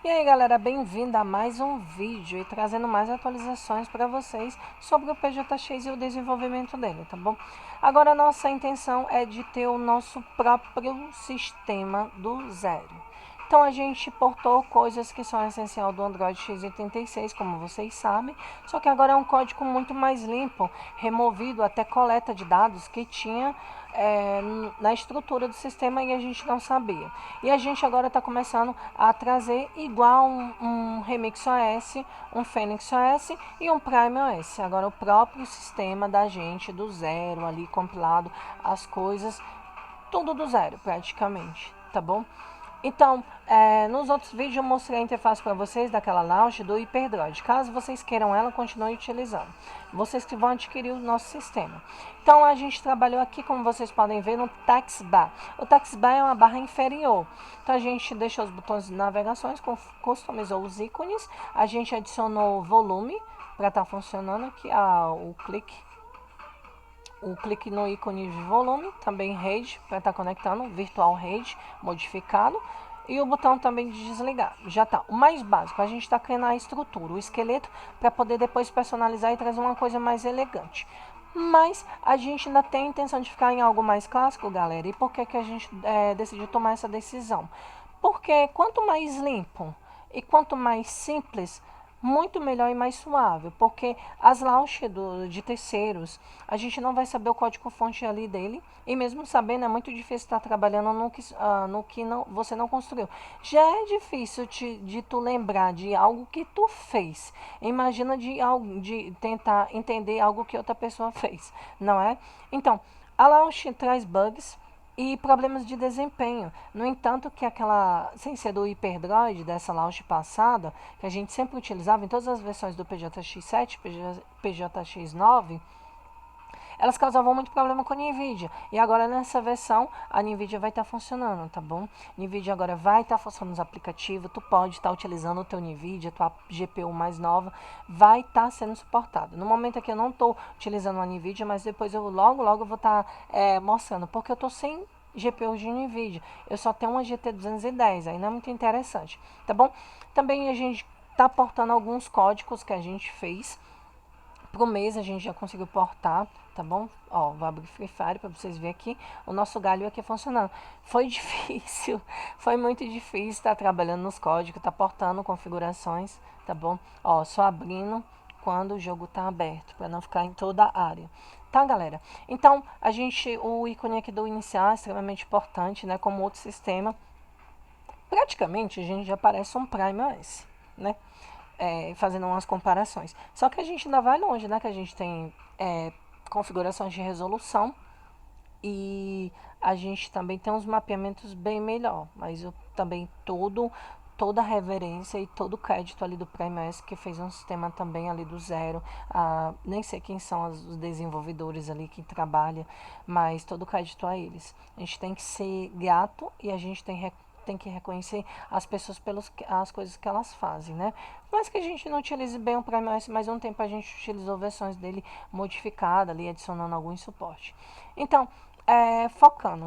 E aí galera, bem-vindo a mais um vídeo e trazendo mais atualizações para vocês sobre o PJX e o desenvolvimento dele, tá bom? Agora a nossa intenção é de ter o nosso próprio sistema do zero. Então a gente portou coisas que são essencial do Android x86, como vocês sabem, só que agora é um código muito mais limpo, removido até coleta de dados que tinha na estrutura do sistema e a gente não sabia. E a gente agora está começando a trazer igual um Remix OS, um Phoenix OS e um Prime OS. Agora o próprio sistema da gente do zero ali compilado, as coisas, tudo do zero praticamente, tá bom? Então, nos outros vídeos eu mostrei a interface para vocês daquela launch do HyperDroid. Caso vocês queiram ela, continue utilizando. Vocês que vão adquirir o nosso sistema. Então, a gente trabalhou aqui, como vocês podem ver, no Taskbar. O Taskbar é uma barra inferior. Então, a gente deixou os botões de navegações, customizou os ícones. A gente adicionou volume para estar funcionando aqui, o clique no ícone de volume, também RAID para estar conectando, virtual RAID modificado, e o botão também de desligar. Já tá. O mais básico, a gente está criando a estrutura, o esqueleto, para poder depois personalizar e trazer uma coisa mais elegante. Mas a gente ainda tem a intenção de ficar em algo mais clássico, galera. E por que que a gente decidiu tomar essa decisão? Porque quanto mais limpo e quanto mais simples, muito melhor e mais suave, porque as launch de terceiros, a gente não vai saber o código-fonte ali dele, e mesmo sabendo, é muito difícil estar trabalhando no que não, você não construiu. Já é difícil de tu lembrar de algo que tu fez. Imagina de tentar entender algo que outra pessoa fez, não é? Então, a launch traz bugs e problemas de desempenho. No entanto, que aquela, sem ser do HyperDroid, dessa launch passada, que a gente sempre utilizava em todas as versões do PJX7, PJX9, elas causavam muito problema com a NVIDIA. E agora nessa versão, a NVIDIA vai estar funcionando, tá bom? NVIDIA agora vai estar funcionando nos aplicativos, tu pode estar utilizando o teu NVIDIA, tua GPU mais nova, vai estar sendo suportado. No momento aqui eu não estou utilizando a NVIDIA, mas depois eu logo vou estar mostrando, porque eu estou sem GPU de NVIDIA. Eu só tenho uma GT 210, aí não é muito interessante, tá bom? Também a gente está portando alguns códigos que a gente fez pro mês, a gente já conseguiu portar, tá bom? Ó, vou abrir Free Fire para vocês verem aqui o nosso galho aqui funcionando. Foi difícil, foi muito difícil estar trabalhando nos códigos, tá portando configurações, tá bom? Ó, só abrindo quando o jogo tá aberto, para não ficar em toda a área. Tá, galera? Então, o ícone aqui do iniciar é extremamente importante, né? Como outro sistema, praticamente a gente já parece um Prime OS, né? Fazendo umas comparações. Só que a gente ainda vai longe, né? Que a gente tem configurações de resolução e a gente também tem uns mapeamentos bem melhor. Mas eu também toda a reverência e todo o crédito ali do PrimeOS, que fez um sistema também ali do zero. Nem sei quem são os desenvolvedores ali que trabalham, mas todo o crédito a eles. A gente tem que ser grato e a gente tem que reconhecer as pessoas pelas as coisas que elas fazem, né? Mas que a gente não utilize bem o PrimeOS, mas um tempo a gente utilizou versões dele modificadas ali, adicionando algum suporte. Então,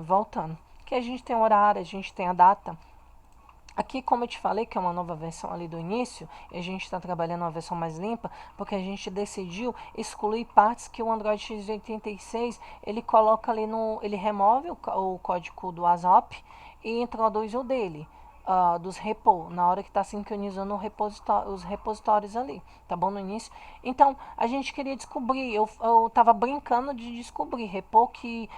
voltando, que a gente tem o horário, a gente tem a data. Aqui, como eu te falei, que é uma nova versão ali do início, e a gente está trabalhando uma versão mais limpa, porque a gente decidiu excluir partes que o Android x86, ele coloca ali ele remove o código do ASOP e introduz o dele, dos repos, na hora que está sincronizando os repositórios ali, tá bom? No início. Então, a gente queria descobrir, eu tava brincando de descobrir repo que,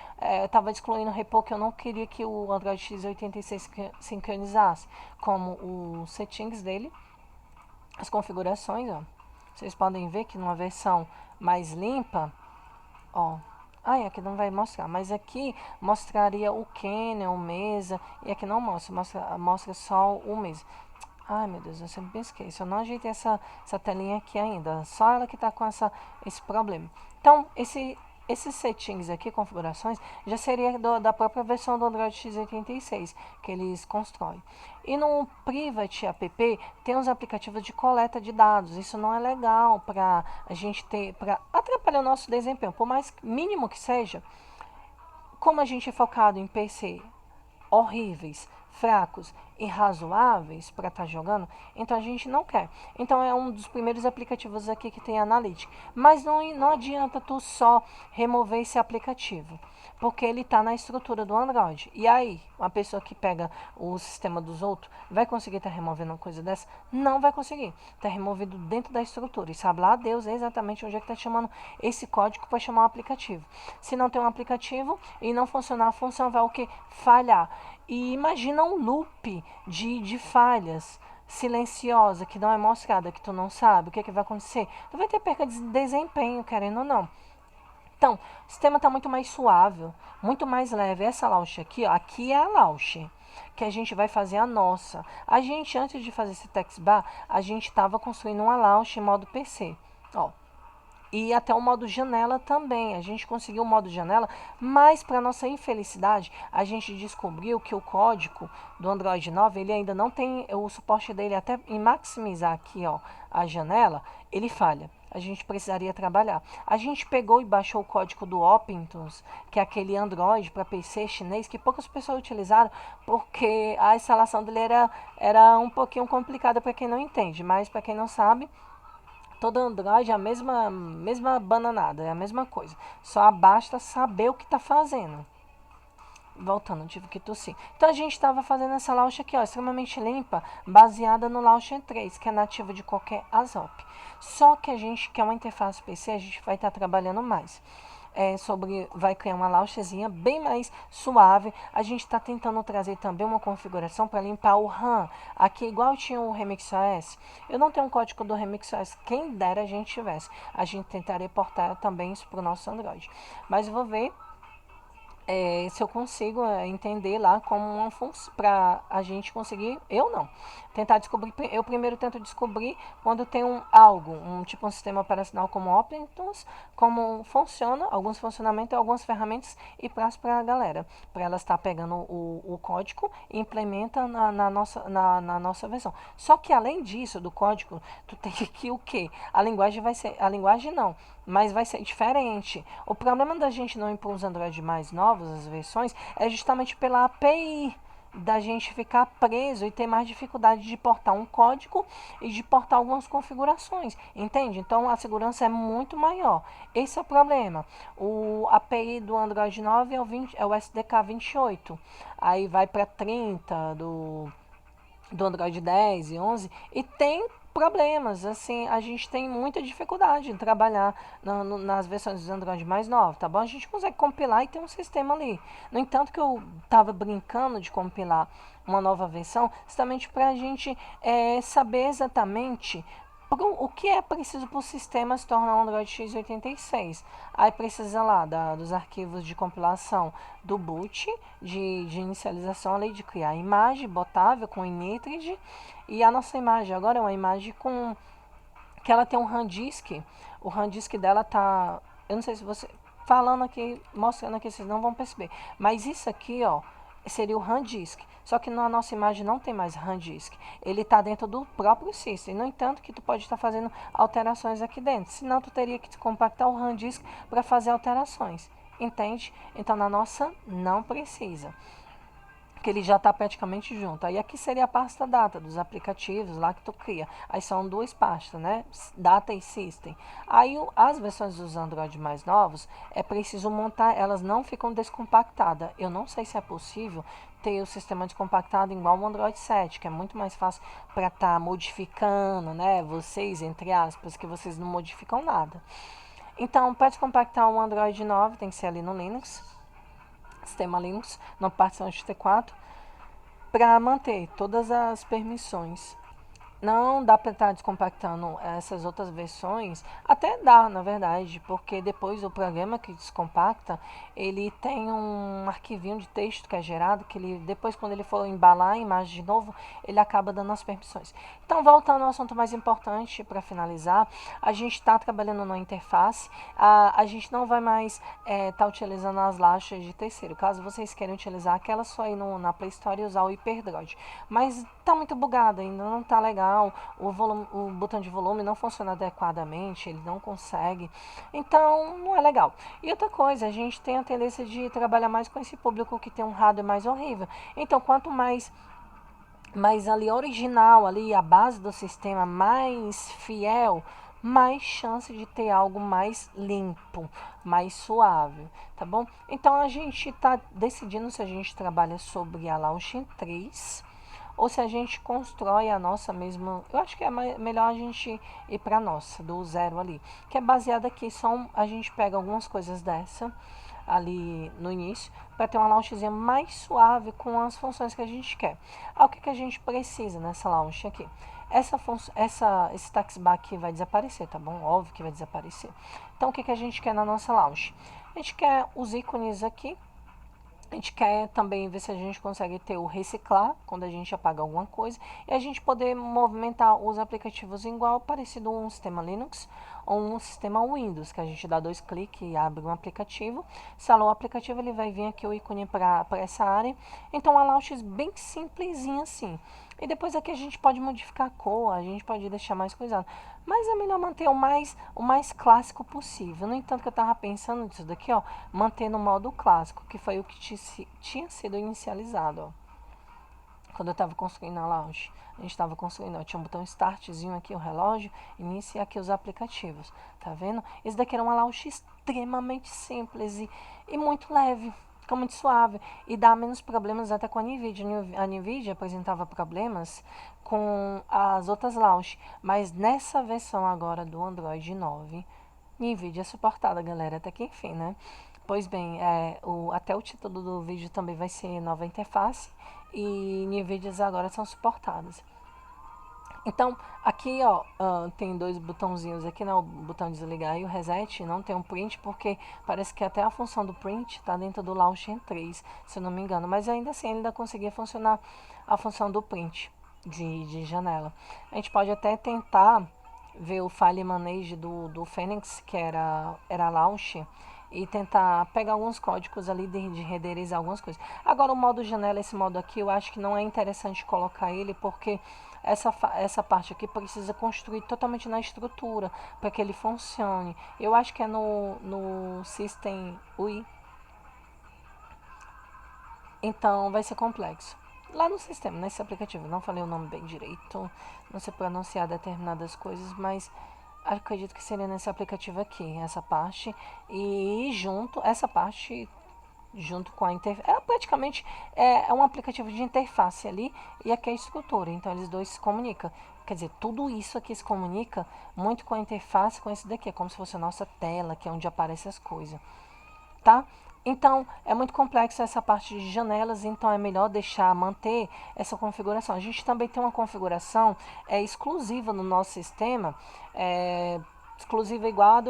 tava excluindo repo que eu não queria que o Android x86 sincronizasse, como os settings dele, as configurações, ó. Vocês podem ver que numa versão mais limpa, ó, aqui não vai mostrar, mas aqui mostraria o Kernel, o Mesa, e aqui não mostra só o Mesa. Ai, meu Deus, eu sempre me esqueço. Eu não ajeitei essa telinha aqui ainda. Só ela que tá com esse problema. Então, esses settings aqui, configurações, já seria da própria versão do Android x86 que eles constroem. E no Private App tem os aplicativos de coleta de dados. Isso não é legal para a gente ter, para atrapalhar o nosso desempenho, por mais mínimo que seja. Como a gente é focado em PC horríveis, fracos e razoáveis para estar jogando, então a gente não quer. Então é um dos primeiros aplicativos aqui que tem Analytics. Mas não adianta tu só remover esse aplicativo, porque ele está na estrutura do Android. E aí, uma pessoa que pega o sistema dos outros, vai conseguir estar removendo uma coisa dessa? Não vai conseguir. Está removido dentro da estrutura. E sabe lá Deus exatamente onde é que está chamando esse código para chamar o aplicativo. Se não tem um aplicativo e não funcionar, a função vai o quê? Falhar. E imagina um loop de falhas silenciosa, que não é mostrada, que tu não sabe o que vai acontecer. Tu vai ter perca de desempenho, querendo ou não. Então, o sistema está muito mais suave, muito mais leve. Essa launch aqui, ó, aqui é a launch que a gente vai fazer a nossa. A gente, antes de fazer esse text bar, a gente estava construindo uma launch em modo PC. Ó, e até o modo janela também. A gente conseguiu o modo janela, mas para nossa infelicidade, a gente descobriu que o código do Android 9, ele ainda não tem o suporte dele, até em maximizar aqui, ó, a janela, ele falha. A gente precisaria trabalhar. A gente pegou e baixou o código do Opintos, que é aquele Android para PC chinês, que poucas pessoas utilizaram, porque a instalação dele era um pouquinho complicada para quem não entende, mas para quem não sabe, todo Android é a mesma bananada, é a mesma coisa. Só basta saber o que está fazendo. Voltando, tive que tossir. Então a gente estava fazendo essa launch aqui, ó, extremamente limpa, baseada no Launcher 3, que é nativo de qualquer ASOP. Só que a gente quer uma interface PC, a gente vai estar trabalhando mais. Vai criar uma launchzinha bem mais suave. A gente está tentando trazer também uma configuração para limpar o RAM. Aqui, igual tinha o RemixOS. Eu não tenho um código do RemixOS. Quem dera a gente tivesse. A gente tentaria portar também isso para o nosso Android. Mas eu vou ver se eu consigo entender lá como uma função para a gente conseguir, eu não, tentar descobrir, eu primeiro tento descobrir quando tem tipo um sistema operacional como Optimus, como funciona, alguns funcionamentos, algumas ferramentas e prazo para a galera, para ela estar pegando o código e implementa na nossa versão. Só que além disso, do código, tu tem que o quê? A linguagem vai ser, a linguagem não, mas vai ser diferente. O problema da gente não ir para os Android mais novos, as versões, é justamente pela API, da gente ficar preso e ter mais dificuldade de portar um código e de portar algumas configurações, entende? Então a segurança é muito maior. Esse é o problema. O API do Android 9 é o SDK 28, aí vai para 30 do Android 10 e 11 e tem problemas, assim, a gente tem muita dificuldade em trabalhar nas versões dos Android mais novos, tá bom? A gente consegue compilar e tem um sistema ali. No entanto, que eu tava brincando de compilar uma nova versão, justamente para a gente saber exatamente o que é preciso para o sistema se tornar um Android x86. Aí precisa lá dos arquivos de compilação do boot, de inicialização, além de criar a imagem botável com initrid. E a nossa imagem agora é uma imagem com que ela tem um RAM disk. O RAM disk dela tá, eu não sei se você falando aqui, mostrando aqui, vocês não vão perceber, mas isso aqui, ó, seria o RAM disk. Só que na nossa imagem não tem mais RAM disk. Ele está dentro do próprio system. No entanto, que tu pode estar fazendo alterações aqui dentro. Senão, tu teria que compactar o RAM disk para fazer alterações. Entende? Então, na nossa, não precisa. Que ele já está praticamente junto. Aí aqui seria a pasta data dos aplicativos lá que tu cria. Aí são duas pastas, né? Data e System. Aí as versões dos Android mais novos, é preciso montar, elas não ficam descompactadas. Eu não sei se é possível ter o sistema descompactado igual o Android 7, que é muito mais fácil para estar modificando, né? Vocês, entre aspas, que vocês não modificam nada. Então, para descompactar o Android 9, tem que ser ali no Linux, sistema Linux, na partição XT4, para manter todas as permissões. Não dá para estar descompactando essas outras versões, até dá, na verdade, porque depois o programa que descompacta, ele tem um arquivinho de texto que é gerado, que ele depois quando ele for embalar a imagem de novo, ele acaba dando as permissões. Então, voltando ao assunto mais importante, para finalizar, a gente está trabalhando na interface, a gente não vai mais estar utilizando as launchers de terceiro, caso vocês queiram utilizar aquela só ir na Play Store e usar o HyperDroid, mas está muito bugado, ainda não está legal. O botão de volume não funciona adequadamente, ele não consegue, então não é legal. E outra coisa, a gente tem a tendência de trabalhar mais com esse público que tem um hardware mais horrível, então quanto mais mais ali original, ali a base do sistema mais fiel, mais chance de ter algo mais limpo, mais suave, tá bom? Então a gente está decidindo se a gente trabalha sobre a Launch 3 ou se a gente constrói a nossa mesma. Eu acho que é melhor a gente ir para a nossa, do zero ali, que é baseada aqui, a gente pega algumas coisas dessa ali no início, para ter uma launchzinha mais suave com as funções que a gente quer. O que a gente precisa nessa launch aqui? Esse tax bar aqui vai desaparecer, tá bom? Óbvio que vai desaparecer. Então, o que a gente quer na nossa launch? A gente quer os ícones aqui. A gente quer também ver se a gente consegue ter o reciclar, quando a gente apaga alguma coisa, e a gente poder movimentar os aplicativos igual, parecido um sistema Linux ou um sistema Windows, que a gente dá 2 cliques e abre um aplicativo. Instalou o aplicativo, ele vai vir aqui o ícone para essa área. Então, a launch bem simplesinha assim. E depois aqui a gente pode modificar a cor, a gente pode deixar mais coisado. Mas é melhor manter o mais clássico possível. No entanto, que eu estava pensando nisso daqui, ó, manter no modo clássico, que foi o que tinha sido inicializado, ó. Quando eu estava construindo a launch, a gente estava construindo, ó, tinha um botão startzinho aqui, o relógio, inicia aqui os aplicativos, tá vendo? Esse daqui era uma launch extremamente simples e muito leve, fica muito suave e dá menos problemas até com a NVIDIA. A NVIDIA apresentava problemas com as outras launch, mas nessa versão agora do Android 9, NVIDIA é suportada, galera, até que enfim, né? Pois bem, até o título do vídeo também vai ser nova interface e NVIDIAs agora são suportadas. Então, aqui ó, tem 2 botãozinhos aqui, né? O botão desligar e o reset. Não tem um print porque parece que até a função do print está dentro do Launcher 3, se eu não me engano. Mas ainda assim, ele ainda conseguia funcionar a função do print de janela. A gente pode até tentar ver o file manage do Phoenix, que era Launcher, e tentar pegar alguns códigos ali de renderizar algumas coisas. Agora o modo janela, esse modo aqui, eu acho que não é interessante colocar ele porque essa parte aqui precisa construir totalmente na estrutura para que ele funcione. Eu acho que é no System UI, então vai ser complexo. Lá no sistema, nesse aplicativo, não falei o nome bem direito, não sei pronunciar determinadas coisas, mas acredito que seria nesse aplicativo aqui, essa parte, e essa parte junto com a interface. Praticamente é um aplicativo de interface ali e aqui é a estrutura. Então eles dois se comunicam. Quer dizer, tudo isso aqui se comunica muito com a interface, com esse daqui. É como se fosse a nossa tela, que é onde aparecem as coisas. Tá? Então, é muito complexo essa parte de janelas, então é melhor manter essa configuração. A gente também tem uma configuração exclusiva no nosso sistema, exclusiva igual a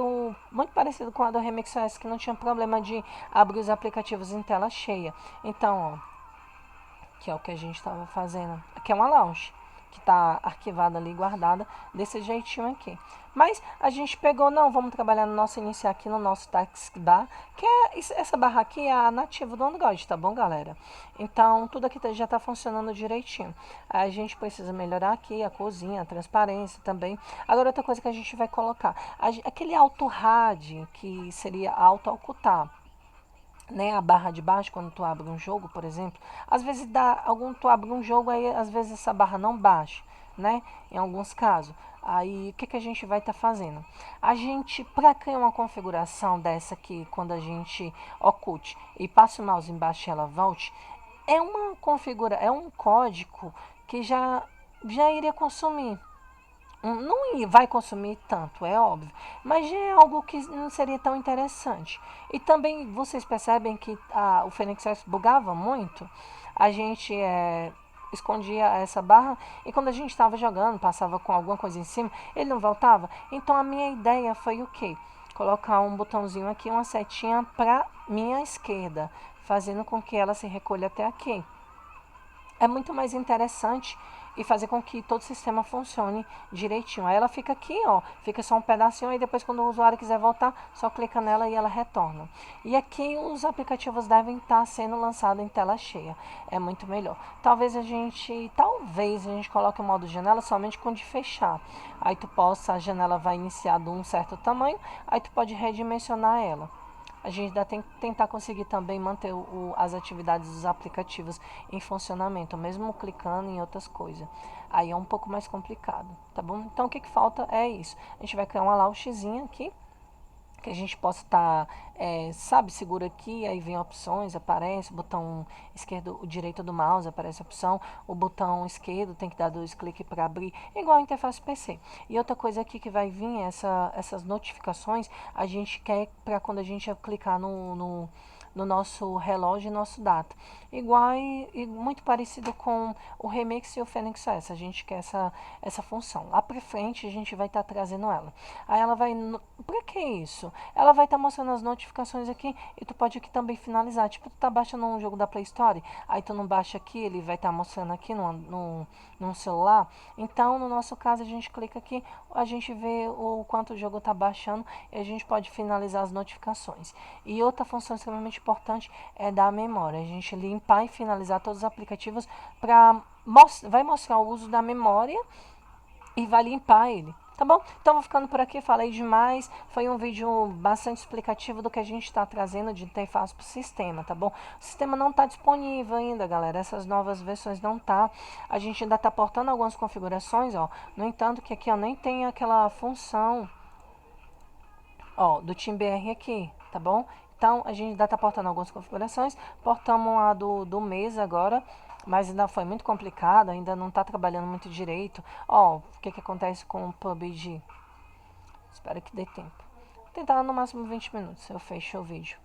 muito parecido com a do RemixOS, que não tinha problema de abrir os aplicativos em tela cheia. Então, ó, que é o que a gente estava fazendo. Aqui é uma launch que está arquivada ali, guardada, desse jeitinho aqui. Mas a gente pegou, não, vamos trabalhar no nosso iniciar aqui no nosso taskbar, que essa barra aqui é a nativa do Android, tá bom, galera? Então, tudo aqui já está funcionando direitinho. A gente precisa melhorar aqui a corzinha, a transparência também. Agora, outra coisa que a gente vai colocar, aquele auto-RAD, que seria auto-ocultar, né, a barra de baixo quando tu abre um jogo, por exemplo, às vezes tu abre um jogo aí às vezes essa barra não baixa, né? Em alguns casos. Aí o que a gente vai estar fazendo? A gente para criar uma configuração dessa aqui, quando a gente oculte e passa o mouse embaixo e ela volte, é um código que já iria consumir. Não vai consumir tanto, é óbvio, mas já é algo que não seria tão interessante. E também vocês percebem que o Phoenix bugava muito, a gente escondia essa barra e quando a gente estava jogando, passava com alguma coisa em cima, ele não voltava. Então a minha ideia foi o quê? Colocar um botãozinho aqui, uma setinha para minha esquerda, fazendo com que ela se recolha até aqui. É muito mais interessante e fazer com que todo o sistema funcione direitinho. Aí ela fica aqui, ó, fica só um pedacinho, aí depois quando o usuário quiser voltar, só clica nela e ela retorna. E aqui os aplicativos devem estar sendo lançados em tela cheia. É muito melhor. Talvez a gente coloque o modo janela somente quando de fechar. Aí a janela vai iniciar de um certo tamanho, aí tu pode redimensionar ela. a gente ainda tem que tentar conseguir também manter as atividades dos aplicativos em funcionamento, mesmo clicando em outras coisas. Aí é um pouco mais complicado, tá bom? Então o que falta é isso. A gente vai criar uma launchzinha aqui, que a gente possa estar, sabe, segura aqui, aí vem opções, aparece, o botão esquerdo, o direito do mouse aparece a opção, o botão esquerdo tem que dar 2 cliques para abrir, igual a interface PC. E outra coisa aqui que vai vir, essas notificações, a gente quer para quando a gente clicar no nosso relógio e nosso data. Igual e muito parecido com o Remix e o Fênix OS. A gente quer essa função. Lá pra frente a gente vai estar trazendo ela. Aí ela vai... Pra que isso? Ela vai estar mostrando as notificações aqui e tu pode aqui também finalizar. Tipo, tu tá baixando um jogo da Play Store, aí tu não baixa aqui, ele vai estar mostrando aqui no celular. Então, no nosso caso, a gente clica aqui, a gente vê o quanto o jogo tá baixando e a gente pode finalizar as notificações. E outra função extremamente importante é da memória. A gente limpar e finalizar todos os aplicativos vai mostrar o uso da memória e vai limpar ele. Tá bom? Então vou ficando por aqui, falei demais. Foi um vídeo bastante explicativo do que a gente está trazendo de interface para o sistema, tá bom? O sistema não está disponível ainda, galera. Essas novas versões não tá. A gente ainda está portando algumas configurações, ó. No entanto, que aqui, ó, nem tem aquela função, ó, do TeamBR aqui, tá bom? Então, a gente ainda está portando algumas configurações. Portamos a do mês agora, mas ainda foi muito complicado, ainda não está trabalhando muito direito. Ó, o que acontece com o PUBG? Espero que dê tempo. Vou tentar no máximo 20 minutos, eu fecho o vídeo.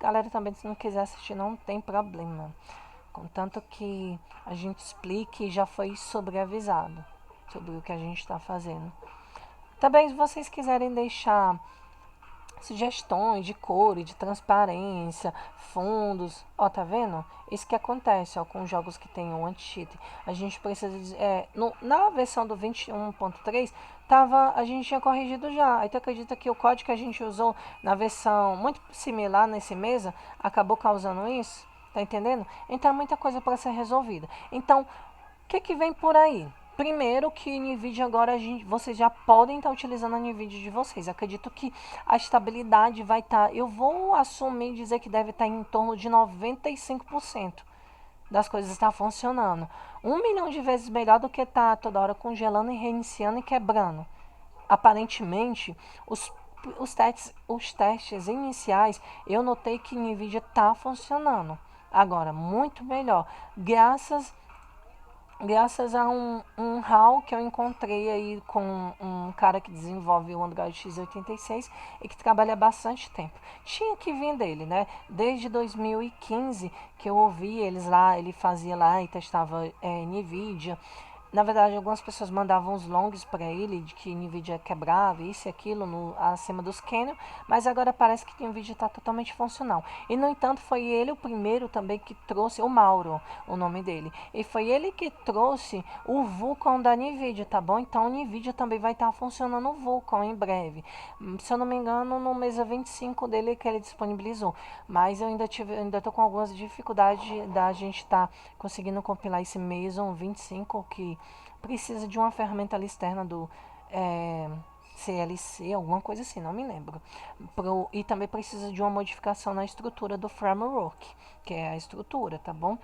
Galera, também se não quiser assistir, não tem problema. Contanto que a gente explique e já foi sobreavisado sobre o que a gente está fazendo. Também, se vocês quiserem deixar sugestões de cor e de transparência, fundos, ó, tá vendo? Isso que acontece, ó, com jogos que tem o anti-cheat. A gente precisa na versão do 21.3 a gente tinha corrigido já. Aí tu acredita que o código que a gente usou na versão muito similar nesse mesa acabou causando isso? Tá entendendo? Então é muita coisa para ser resolvida. Então, o que vem por aí? Primeiro que NVIDIA agora vocês já podem estar utilizando a NVIDIA de vocês. Acredito que a estabilidade vai estar, eu vou assumir e dizer que deve estar em torno de 95% das coisas estar funcionando. 1 milhão de vezes melhor do que estar toda hora congelando e reiniciando e quebrando. Aparentemente, os testes iniciais, eu notei que NVIDIA está funcionando. Agora, muito melhor. Graças a um hack que eu encontrei aí com um cara que desenvolve o Android x86 e que trabalha há bastante tempo. Tinha que vir dele, né? Desde 2015 que eu ouvi eles lá, ele fazia lá e testava NVIDIA. Na verdade, algumas pessoas mandavam os longs para ele de que NVIDIA quebrava, isso e aquilo acima dos Canyon, mas agora parece que o NVIDIA está totalmente funcional. E, no entanto, foi ele o primeiro também que trouxe, o Mauro, o nome dele, e foi ele que trouxe o Vulkan da NVIDIA, tá bom? Então, o NVIDIA também vai estar funcionando o Vulkan em breve. Se eu não me engano, no mês 25 dele que ele disponibilizou, mas eu ainda tô com algumas dificuldades da gente estar conseguindo compilar esse Meson 25 que precisa de uma ferramenta ali externa do CLC, alguma coisa assim, não me lembro. E também precisa de uma modificação na estrutura do framework, que é a estrutura, tá bom?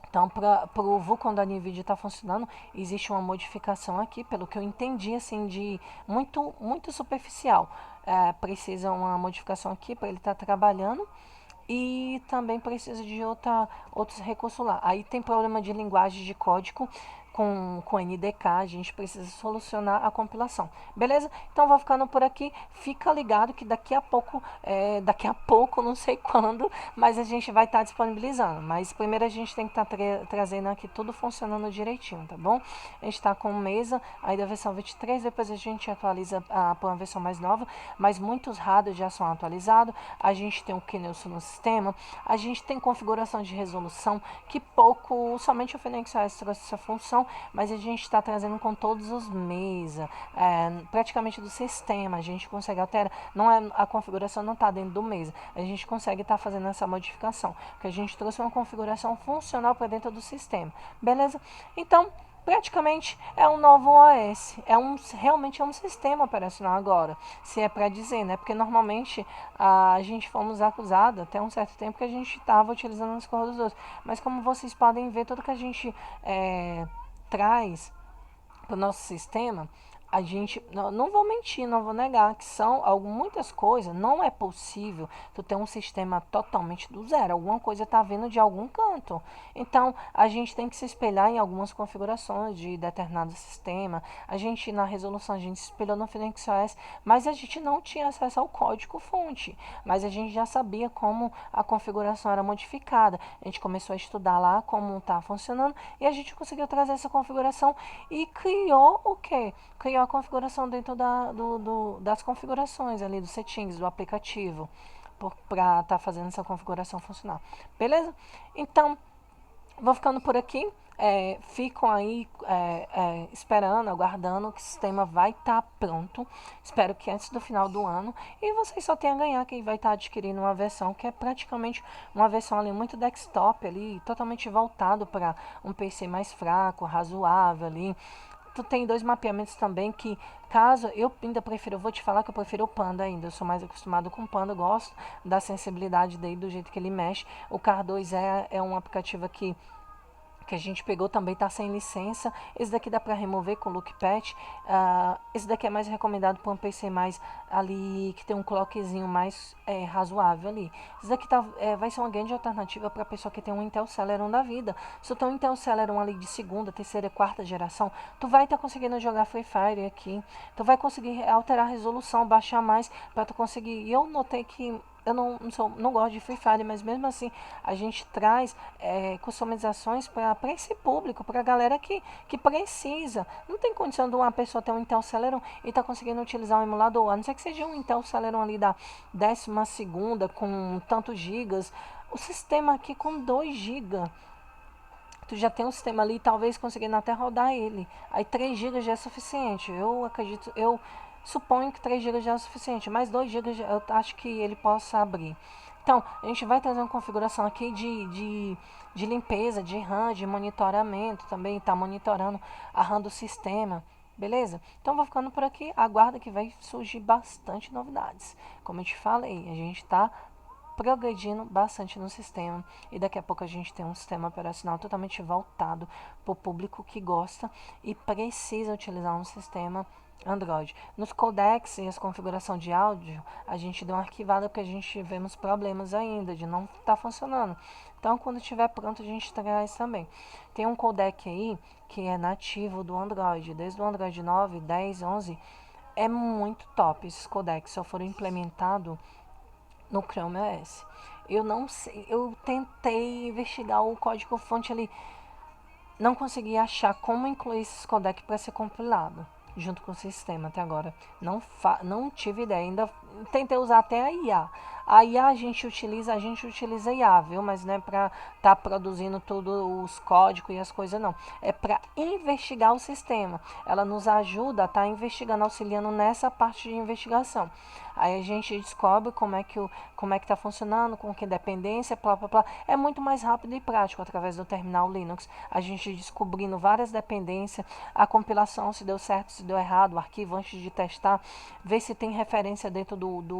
Então, para o Vulkan da NVIDIA estar funcionando, existe uma modificação aqui, pelo que eu entendi, assim, de muito superficial. Precisa uma modificação aqui para ele estar trabalhando. E também precisa de outros recursos lá. Aí tem problema de linguagem de código com NDK, a gente precisa solucionar a compilação. Beleza? Então vou ficando por aqui. Fica ligado que daqui a pouco, não sei quando, mas a gente vai estar disponibilizando. Mas primeiro a gente tem que estar trazendo aqui tudo funcionando direitinho, tá bom? A gente está com mesa aí da versão 23, depois a gente atualiza para uma versão mais nova, mas muitos hardware já são atualizados. A gente tem o Kneus no sistema, a gente tem configuração de resolução, que somente o Phoenix OS trouxe essa função, mas a gente está trazendo com todos os mesas, praticamente do sistema, a gente consegue alterar, a configuração não está dentro do mesa, a gente consegue estar fazendo essa modificação, que a gente trouxe uma configuração funcional para dentro do sistema, beleza? Então, praticamente é um novo OS, realmente é um sistema operacional agora, se é para dizer, né? Porque normalmente a gente fomos acusados até um certo tempo que a gente estava utilizando as cores dos outros, mas como vocês podem ver, tudo que a gente traz para o nosso sistema, a gente, não vou mentir, não vou negar que são muitas coisas, não é possível tu ter um sistema totalmente do zero, alguma coisa está vindo de algum canto. Então, a gente tem que se espelhar em algumas configurações de determinado sistema. A gente, na resolução, a gente se espelhou no Phoenix OS, mas a gente não tinha acesso ao código fonte, mas a gente já sabia como a configuração era modificada. A gente começou a estudar lá como está funcionando e a gente conseguiu trazer essa configuração e criou o quê? Criou a configuração dentro das configurações ali, dos settings do aplicativo, para estar fazendo essa configuração funcionar. Beleza? Então, vou ficando por aqui. Ficam aí esperando, aguardando que o sistema vai estar pronto. Espero que antes do final do ano. E vocês só tenham a ganhar quem vai estar adquirindo uma versão que é praticamente uma versão ali muito desktop ali, totalmente voltado para um PC mais fraco, razoável ali. Tu tem dois mapeamentos também que, caso eu ainda prefiro, eu vou te falar que eu prefiro o Panda ainda. Eu sou mais acostumado com o Panda, gosto da sensibilidade dele, do jeito que ele mexe. O Car 2 é um aplicativo aqui que a gente pegou, também está sem licença. Esse daqui dá para remover com o Look Patch. Esse daqui é mais recomendado para um PC mais ali, que tem um clockzinho mais razoável ali. Esse daqui vai ser uma grande alternativa para a pessoa que tem um Intel Celeron da vida. Se tu tem um Intel Celeron ali de segunda, terceira e quarta geração, tu vai estar conseguindo jogar Free Fire aqui. Tu vai conseguir alterar a resolução, baixar mais para tu conseguir. E eu notei que eu não gosto de Free Fire, mas mesmo assim a gente traz customizações para esse público, para a galera que precisa. Não tem condição de uma pessoa ter um Intel Celeron e tá conseguindo utilizar um emulador, a não ser que seja um Intel Celeron ali da 12ª com tantos gigas. O sistema aqui com 2 GB. Tu já tem um sistema ali, talvez conseguindo até rodar ele. Aí 3 GB já é suficiente. Eu acredito, eu suponho que 3 GB já é o suficiente, mas 2 GB eu acho que ele possa abrir. Então, a gente vai trazer uma configuração aqui de limpeza, de RAM, de monitoramento também, tá monitorando a RAM do sistema, beleza? Então, vou ficando por aqui, aguarda que vai surgir bastante novidades. Como eu te falei, a gente tá progredindo bastante no sistema e daqui a pouco a gente tem um sistema operacional totalmente voltado para o público que gosta e precisa utilizar um sistema Android. Nos codecs e as configuração de áudio, a gente deu uma arquivada porque a gente tivemos problemas ainda de não estar funcionando. Então, quando estiver pronto, a gente traz também. Tem um codec aí que é nativo do Android, desde o Android 9, 10, 11. É muito top esses codecs, só foram implementados no Chrome OS. Eu não sei, eu tentei investigar o código-fonte ali, não consegui achar como incluir esses codecs para ser compilado junto com o sistema até agora. Não tive ideia, ainda tentei usar até a IA. A IA a gente utiliza IA, viu? Mas não é para estar produzindo todos os códigos e as coisas, não. É para investigar o sistema. Ela nos ajuda a estar investigando, auxiliando nessa parte de investigação. Aí a gente descobre como é que está funcionando, com que dependência, blá, blá, blá. É muito mais rápido e prático através do terminal Linux. A gente descobrindo várias dependências, a compilação, se deu certo, se deu errado, o arquivo antes de testar, ver se tem referência dentro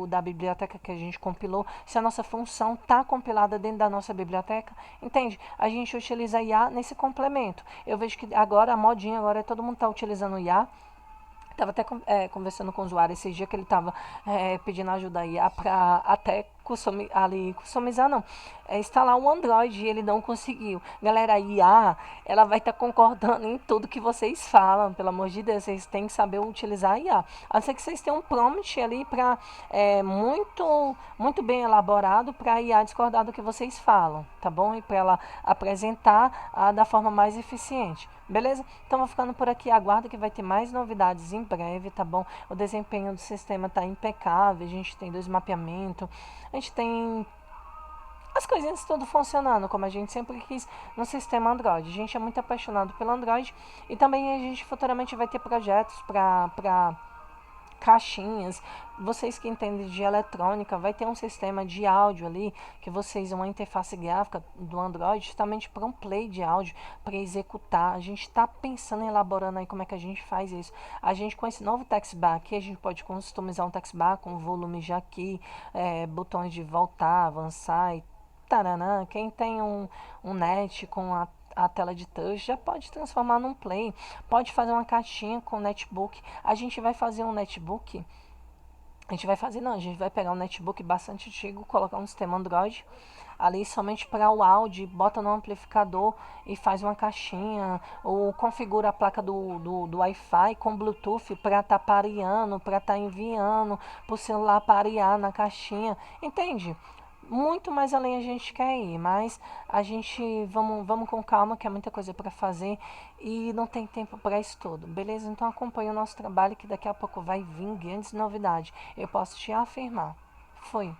da biblioteca que a gente compilou, se a nossa função está compilada dentro da nossa biblioteca, entende? A gente utiliza IA nesse complemento. Eu vejo que agora a modinha, agora todo mundo está utilizando IA. Estava até conversando com o usuário esses dias que ele estava pedindo ajuda aí para até customizar não, instalar um Android e ele não conseguiu. Galera, a IA, ela vai estar concordando em tudo que vocês falam, pelo amor de Deus, vocês têm que saber utilizar a IA. A não ser que vocês tenham um prompt ali para muito bem elaborado para a IA discordar do que vocês falam, tá bom? E para ela apresentar da forma mais eficiente. Beleza? Então vou ficando por aqui, aguardo que vai ter mais novidades em breve, tá bom? O desempenho do sistema tá impecável, a gente tem 2 mapeamentos, a gente tem as coisinhas tudo funcionando, como a gente sempre quis no sistema Android. A gente é muito apaixonado pelo Android e também a gente futuramente vai ter projetos para caixinhas. Vocês que entendem de eletrônica, vai ter um sistema de áudio ali, que vocês, uma interface gráfica do Android, justamente para um play de áudio, para executar. A gente está pensando, elaborando aí como é que a gente faz isso. A gente, com esse novo text bar aqui, a gente pode customizar um text bar com volume já aqui, botões de voltar, avançar e taranã. Quem tem um net com a tela de touch já pode transformar num play, pode fazer uma caixinha com netbook. A gente vai fazer um netbook, a gente vai fazer, não, a gente vai pegar um netbook bastante antigo, colocar um sistema Android ali somente para o áudio, bota no amplificador e faz uma caixinha, ou configura a placa do Wi-Fi com Bluetooth para estar pareando, para estar enviando para o celular parear na caixinha, entende? Muito mais além a gente quer ir, mas a gente vamos com calma, que é muita coisa para fazer e não tem tempo para isso tudo, beleza? Então acompanha o nosso trabalho, que daqui a pouco vai vir grandes novidades, eu posso te afirmar. Foi.